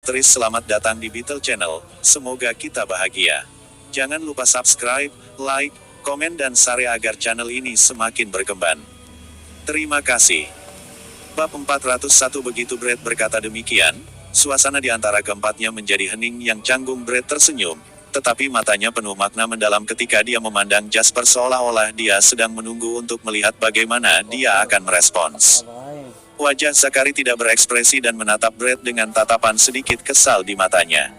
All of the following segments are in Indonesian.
Tris, selamat datang di Beetle Channel, semoga kita bahagia. Jangan lupa subscribe, like, komen dan share agar channel ini semakin berkembang. Terima kasih. Bab 401. Begitu Brett berkata demikian, suasana di antara keempatnya menjadi hening yang canggung. Brett tersenyum, tetapi matanya penuh makna mendalam ketika dia memandang Jasper seolah-olah dia sedang menunggu untuk melihat bagaimana dia akan merespons. Wajah Zachary tidak berekspresi dan menatap Brett dengan tatapan sedikit kesal di matanya.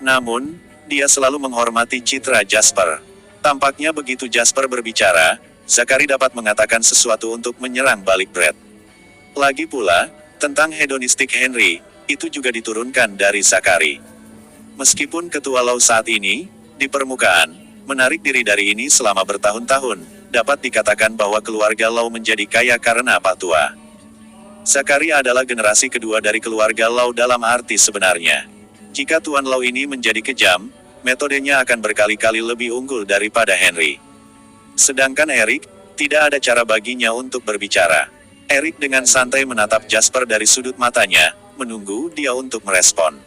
Namun, dia selalu menghormati citra Jasper. Tampaknya begitu Jasper berbicara, Zachary dapat mengatakan sesuatu untuk menyerang balik Brett. Lagi pula, tentang hedonistik Henry, itu juga diturunkan dari Zachary. Meskipun ketua Law saat ini, di permukaan, menarik diri dari ini selama bertahun-tahun, dapat dikatakan bahwa keluarga Law menjadi kaya karena Pak Tua. Zachary adalah generasi kedua dari keluarga Law dalam arti sebenarnya. Jika Tuan Law ini menjadi kejam, metodenya akan berkali-kali lebih unggul daripada Henry. Sedangkan Eric, tidak ada cara baginya untuk berbicara. Eric dengan santai menatap Jasper dari sudut matanya, menunggu dia untuk merespon.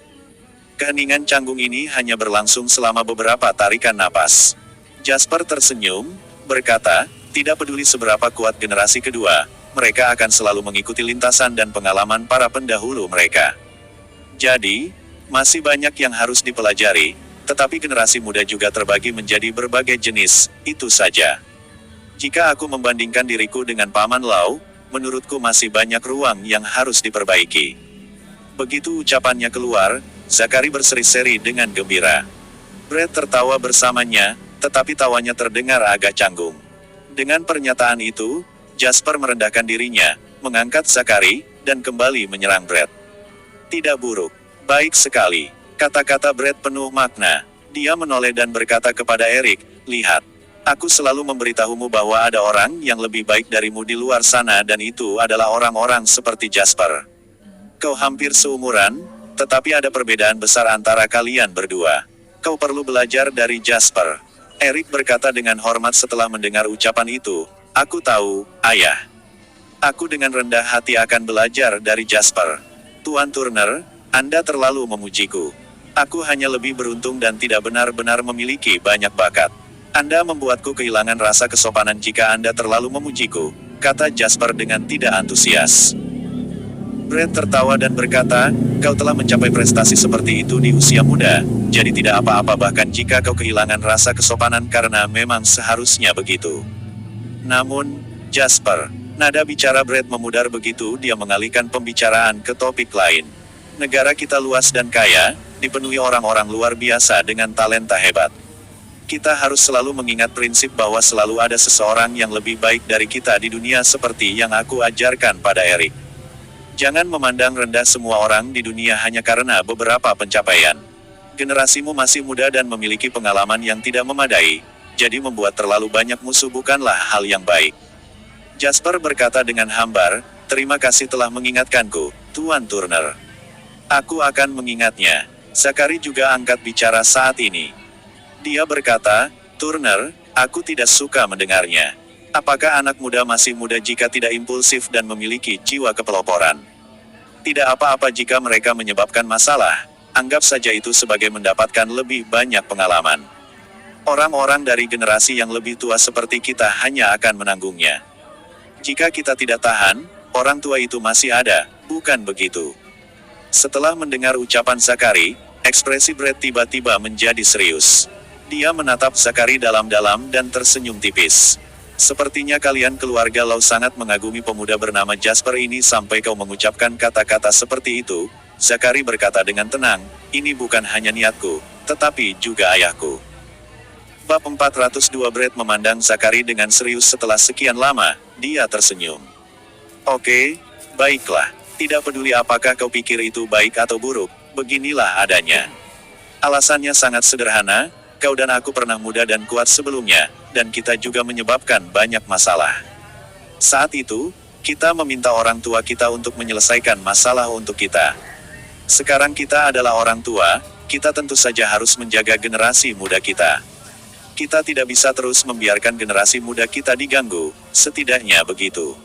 Keheningan canggung ini hanya berlangsung selama beberapa tarikan napas. Jasper tersenyum, berkata, tidak peduli seberapa kuat generasi kedua, mereka akan selalu mengikuti lintasan dan pengalaman para pendahulu mereka. Jadi, masih banyak yang harus dipelajari, tetapi generasi muda juga terbagi menjadi berbagai jenis, itu saja. Jika aku membandingkan diriku dengan Paman Law, menurutku masih banyak ruang yang harus diperbaiki. Begitu ucapannya keluar, Zachary berseri-seri dengan gembira. Brett tertawa bersamanya, tetapi tawanya terdengar agak canggung. Dengan pernyataan itu, Jasper merendahkan dirinya, mengangkat Zachary, dan kembali menyerang Brett. Tidak buruk. Baik sekali. Kata-kata Brett penuh makna. Dia menoleh dan berkata kepada Eric, lihat. Aku selalu memberitahumu bahwa ada orang yang lebih baik darimu di luar sana dan itu adalah orang-orang seperti Jasper. Kau hampir seumuran, tetapi ada perbedaan besar antara kalian berdua. Kau perlu belajar dari Jasper. Eric berkata dengan hormat setelah mendengar ucapan itu. Aku tahu, ayah. Aku dengan rendah hati akan belajar dari Jasper. Tuan Turner, Anda terlalu memujiku. Aku hanya lebih beruntung dan tidak benar-benar memiliki banyak bakat. Anda membuatku kehilangan rasa kesopanan jika Anda terlalu memujiku, kata Jasper dengan tidak antusias. Brett tertawa dan berkata, kau telah mencapai prestasi seperti itu di usia muda, jadi tidak apa-apa bahkan jika kau kehilangan rasa kesopanan karena memang seharusnya begitu. Namun, Jasper, nada bicara Brett memudar begitu dia mengalihkan pembicaraan ke topik lain. Negara kita luas dan kaya, dipenuhi orang-orang luar biasa dengan talenta hebat. Kita harus selalu mengingat prinsip bahwa selalu ada seseorang yang lebih baik dari kita di dunia seperti yang aku ajarkan pada Eric. Jangan memandang rendah semua orang di dunia hanya karena beberapa pencapaian. Generasimu masih muda dan memiliki pengalaman yang tidak memadai. Jadi membuat terlalu banyak musuh bukanlah hal yang baik. Jasper berkata dengan hambar, terima kasih telah mengingatkanku, Tuan Turner. Aku akan mengingatnya. Zachary juga angkat bicara saat ini. Dia berkata, Turner, aku tidak suka mendengarnya. Apakah anak muda masih muda jika tidak impulsif dan memiliki jiwa kepeloporan? Tidak apa-apa jika mereka menyebabkan masalah, anggap saja itu sebagai mendapatkan lebih banyak pengalaman. Orang-orang dari generasi yang lebih tua seperti kita hanya akan menanggungnya. Jika kita tidak tahan, orang tua itu masih ada, bukan begitu? Setelah mendengar ucapan Zachary, ekspresi Brett tiba-tiba menjadi serius. Dia menatap Zachary dalam-dalam dan tersenyum tipis. Sepertinya kalian keluarga Law sangat mengagumi pemuda bernama Jasper ini sampai kau mengucapkan kata-kata seperti itu, Zachary berkata dengan tenang, ini bukan hanya niatku, tetapi juga ayahku. Bab 402. Brett memandang Zachary dengan serius setelah sekian lama, dia tersenyum. Oke, baiklah. Tidak peduli apakah kau pikir itu baik atau buruk, beginilah adanya. Alasannya sangat sederhana, kau dan aku pernah muda dan kuat sebelumnya, dan kita juga menyebabkan banyak masalah. Saat itu, kita meminta orang tua kita untuk menyelesaikan masalah untuk kita. Sekarang kita adalah orang tua, kita tentu saja harus menjaga generasi muda kita. Kita tidak bisa terus membiarkan generasi muda kita diganggu, setidaknya begitu.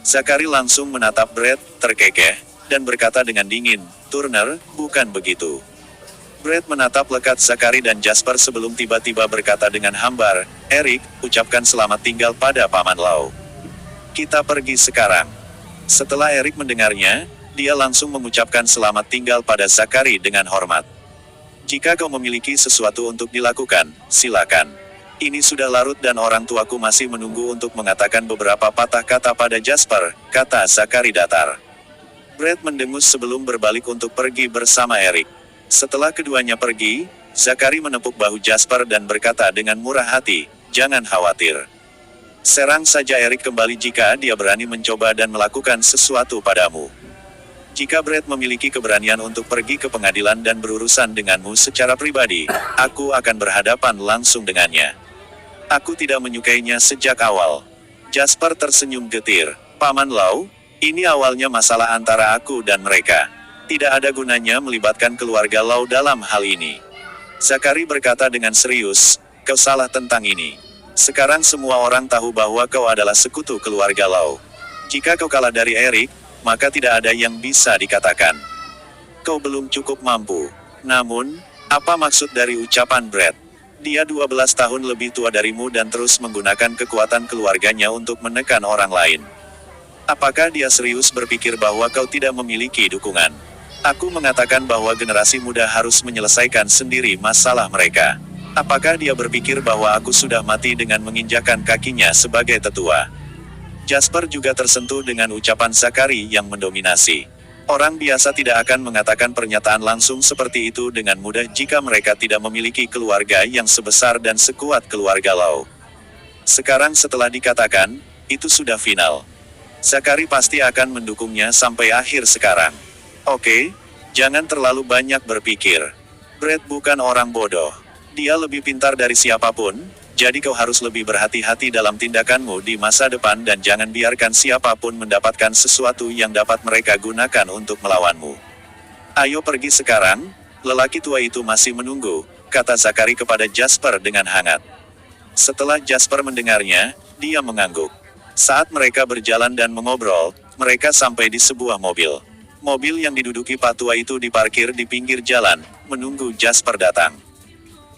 Zachary langsung menatap Brett, terkekeh. dan berkata dengan dingin, "Turner, bukan begitu." Brett menatap lekat Zachary dan Jasper sebelum tiba-tiba berkata dengan hambar, "Eric, ucapkan selamat tinggal pada Paman Lau. Kita pergi sekarang." Setelah Eric mendengarnya, dia langsung mengucapkan selamat tinggal pada Zachary dengan hormat. "Jika kau memiliki sesuatu untuk dilakukan, silakan. Ini sudah larut dan orang tuaku masih menunggu untuk mengatakan beberapa patah kata pada Jasper," kata Zachary datar. Brett mendengus sebelum berbalik untuk pergi bersama Eric. Setelah keduanya pergi, Zachary menepuk bahu Jasper dan berkata dengan murah hati, "Jangan khawatir. Serang saja Eric kembali jika dia berani mencoba dan melakukan sesuatu padamu. Jika Brett memiliki keberanian untuk pergi ke pengadilan dan berurusan denganmu secara pribadi, aku akan berhadapan langsung dengannya. Aku tidak menyukainya sejak awal." Jasper tersenyum getir. "Paman Lau, ini awalnya masalah antara aku dan mereka. Tidak ada gunanya melibatkan keluarga Lau dalam hal ini." Zachary berkata dengan serius, "Kau salah tentang ini. Sekarang semua orang tahu bahwa kau adalah sekutu keluarga Lau. Jika kau kalah dari Eric, maka tidak ada yang bisa dikatakan. Kau belum cukup mampu." "Namun, apa maksud dari ucapan Brett? Dia 12 tahun lebih tua darimu dan terus menggunakan kekuatan keluarganya untuk menekan orang lain. Apakah dia serius berpikir bahwa kau tidak memiliki dukungan? Aku mengatakan bahwa generasi muda harus menyelesaikan sendiri masalah mereka. Apakah dia berpikir bahwa aku sudah mati dengan menginjakan kakinya sebagai tetua?" Jasper juga tersentuh dengan ucapan Zachary yang mendominasi. Orang biasa tidak akan mengatakan pernyataan langsung seperti itu dengan mudah jika mereka tidak memiliki keluarga yang sebesar dan sekuat keluarga Lau. Sekarang setelah dikatakan, itu sudah final. Zachary pasti akan mendukungnya sampai akhir sekarang. "Oke, jangan terlalu banyak berpikir. Brett bukan orang bodoh. Dia lebih pintar dari siapapun, jadi kau harus lebih berhati-hati dalam tindakanmu di masa depan dan jangan biarkan siapapun mendapatkan sesuatu yang dapat mereka gunakan untuk melawanmu. Ayo pergi sekarang, lelaki tua itu masih menunggu," kata Zachary kepada Jasper dengan hangat. Setelah Jasper mendengarnya, dia mengangguk. Saat mereka berjalan dan mengobrol, mereka sampai di sebuah mobil. Mobil yang diduduki Pak tua itu diparkir di pinggir jalan, menunggu Jasper datang.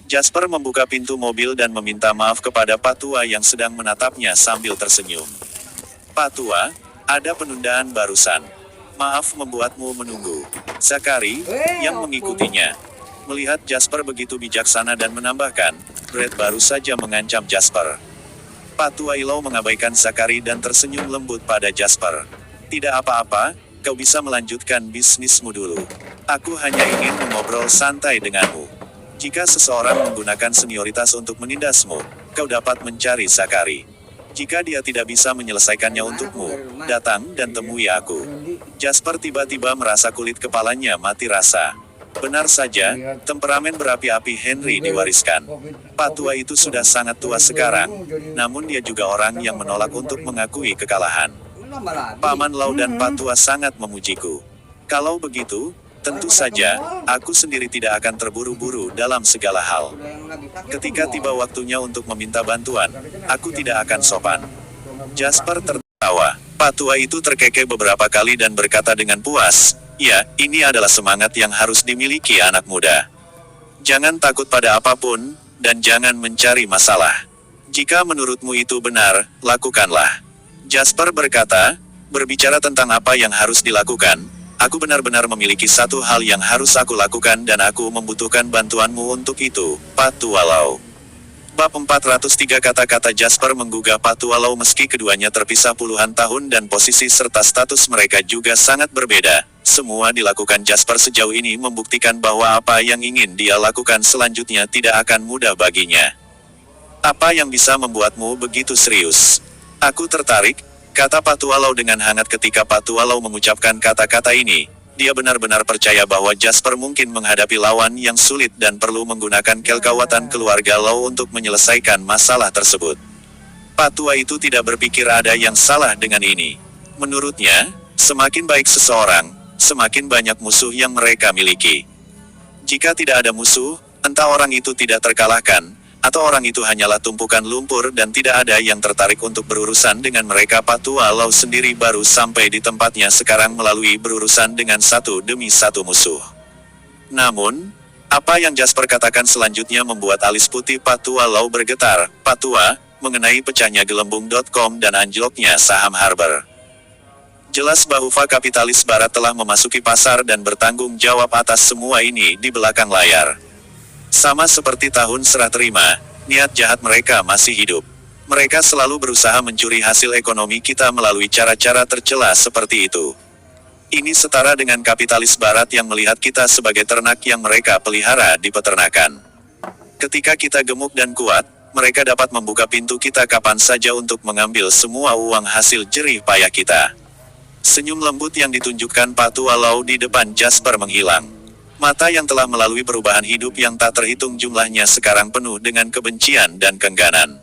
Jasper membuka pintu mobil dan meminta maaf kepada Pak tua yang sedang menatapnya sambil tersenyum. "Pak tua, ada penundaan barusan. Maaf membuatmu menunggu." Zachary, yang mengikutinya, melihat Jasper begitu bijaksana dan menambahkan, "Brett baru saja mengancam Jasper." Pak tua Ilo mengabaikan Zachary dan tersenyum lembut pada Jasper. "Tidak apa-apa, kau bisa melanjutkan bisnismu dulu. Aku hanya ingin mengobrol santai denganmu. Jika seseorang menggunakan senioritas untuk menindasmu, kau dapat mencari Zachary. Jika dia tidak bisa menyelesaikannya untukmu, datang dan temui aku." Jasper tiba-tiba merasa kulit kepalanya mati rasa. Benar saja, temperamen berapi-api Henry diwariskan. Pak tua itu sudah sangat tua sekarang, namun dia juga orang yang menolak untuk mengakui kekalahan. Paman Lau dan Pak tua sangat memujiku. Kalau begitu, tentu saja, aku sendiri tidak akan terburu-buru dalam segala hal. Ketika tiba waktunya untuk meminta bantuan, aku tidak akan sopan. Jasper tertawa. Pak tua itu terkekeh beberapa kali dan berkata dengan puas, "Ya, ini adalah semangat yang harus dimiliki anak muda. Jangan takut pada apapun, dan jangan mencari masalah. Jika menurutmu itu benar, lakukanlah." Jasper berkata, "Berbicara tentang apa yang harus dilakukan, aku benar-benar memiliki satu hal yang harus aku lakukan dan aku membutuhkan bantuanmu untuk itu, Pak tua Lau." Bab 403 kata-kata Jasper menggugah Pak tua Lau meski keduanya terpisah puluhan tahun dan posisi serta status mereka juga sangat berbeda. Semua dilakukan Jasper sejauh ini membuktikan bahwa apa yang ingin dia lakukan selanjutnya tidak akan mudah baginya. "Apa yang bisa membuatmu begitu serius?" "Aku tertarik," kata Pak tua Lau dengan hangat ketika Pak tua Lau mengucapkan kata-kata ini. Dia benar-benar percaya bahwa Jasper mungkin menghadapi lawan yang sulit dan perlu menggunakan kekuatan keluarga Lau untuk menyelesaikan masalah tersebut. Pak tua itu tidak berpikir ada yang salah dengan ini. Menurutnya, semakin baik seseorang, semakin banyak musuh yang mereka miliki. Jika tidak ada musuh, entah orang itu tidak terkalahkan, Atau orang itu hanyalah tumpukan lumpur dan tidak ada yang tertarik untuk berurusan dengan mereka? Patua Lau sendiri baru sampai di tempatnya sekarang melalui berurusan dengan satu demi satu musuh. Namun, apa yang Jasper katakan selanjutnya membuat alis putih Patua Lau bergetar. Patua, mengenai pecahnya gelembung.com dan anjloknya saham Harbor. Jelas bahwa kapitalis barat telah memasuki pasar dan bertanggung jawab atas semua ini di belakang layar. Sama seperti tahun serah terima, niat jahat mereka masih hidup. Mereka selalu berusaha mencuri hasil ekonomi kita melalui cara-cara tercela seperti itu. Ini setara dengan kapitalis barat yang melihat kita sebagai ternak yang mereka pelihara di peternakan. Ketika kita gemuk dan kuat, mereka dapat membuka pintu kita kapan saja untuk mengambil semua uang hasil jerih payah kita. Senyum lembut yang ditunjukkan Patua Lau di depan Jasper menghilang. Mata yang telah melalui perubahan hidup yang tak terhitung jumlahnya sekarang penuh dengan kebencian dan keengganan.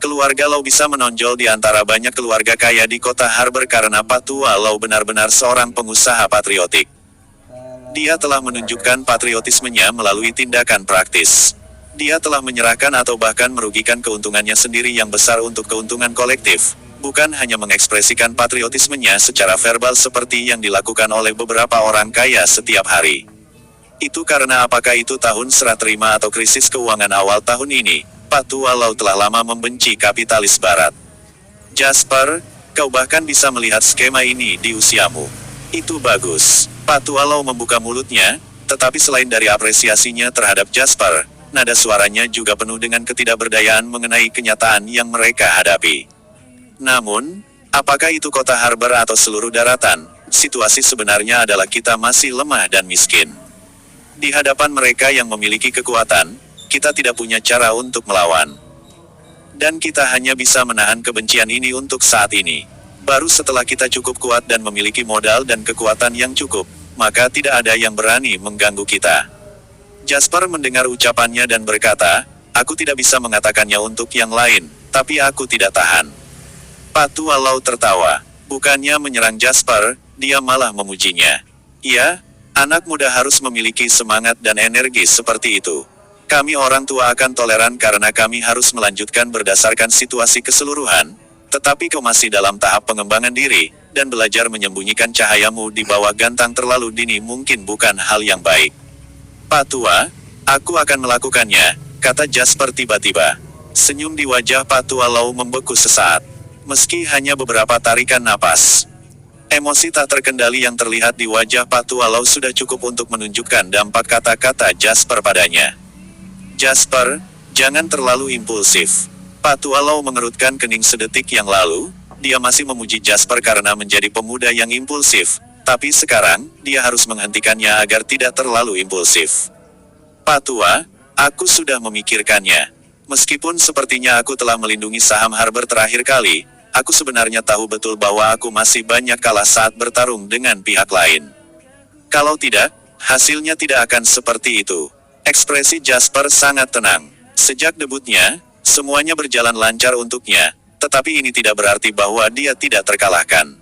Keluarga Lau bisa menonjol di antara banyak keluarga kaya di kota Harbor karena Patua Lau benar-benar seorang pengusaha patriotik. Dia telah menunjukkan patriotismenya melalui tindakan praktis. Dia telah menyerahkan atau bahkan merugikan keuntungannya sendiri yang besar untuk keuntungan kolektif, bukan hanya mengekspresikan patriotismenya secara verbal seperti yang dilakukan oleh beberapa orang kaya setiap hari. Itu karena apakah itu tahun serah terima atau krisis keuangan awal tahun ini, Patua Lau telah lama membenci kapitalis barat. Jasper, kau bahkan bisa melihat skema ini di usiamu. Itu bagus. Patua Lau membuka mulutnya, tetapi selain dari apresiasinya terhadap Jasper, nada suaranya juga penuh dengan ketidakberdayaan mengenai kenyataan yang mereka hadapi. Namun, apakah itu kota Harbor atau seluruh daratan, situasi sebenarnya adalah kita masih lemah dan miskin. Di hadapan mereka yang memiliki kekuatan, kita tidak punya cara untuk melawan. Dan kita hanya bisa menahan kebencian ini untuk saat ini. Baru setelah kita cukup kuat dan memiliki modal dan kekuatan yang cukup, maka tidak ada yang berani mengganggu kita. Jasper mendengar ucapannya dan berkata, aku tidak bisa mengatakannya untuk yang lain, tapi aku tidak tahan. Patua Lau tertawa. Bukannya menyerang Jasper, dia malah memujinya. Ya, anak muda harus memiliki semangat dan energi seperti itu. Kami orang tua akan toleran karena kami harus melanjutkan berdasarkan situasi keseluruhan, tetapi kau masih dalam tahap pengembangan diri, dan belajar menyembunyikan cahayamu di bawah gantang terlalu dini mungkin bukan hal yang baik. Patua, aku akan melakukannya, kata Jasper tiba-tiba. Senyum di wajah Patua Lau membeku sesaat. Meski hanya beberapa tarikan napas. Emosi tak terkendali yang terlihat di wajah Patua Lau sudah cukup untuk menunjukkan dampak kata-kata Jasper padanya. Jasper, jangan terlalu impulsif. Patua Lau mengerutkan kening sedetik yang lalu, dia masih memuji Jasper karena menjadi pemuda yang impulsif, tapi sekarang, dia harus menghentikannya agar tidak terlalu impulsif. Patua, aku sudah memikirkannya. Meskipun sepertinya aku telah melindungi saham Harbor terakhir kali, aku sebenarnya tahu betul bahwa aku masih banyak kalah saat bertarung dengan pihak lain. Kalau tidak, hasilnya tidak akan seperti itu. Ekspresi Jasper sangat tenang. Sejak debutnya, semuanya berjalan lancar untuknya, tetapi ini tidak berarti bahwa dia tidak terkalahkan.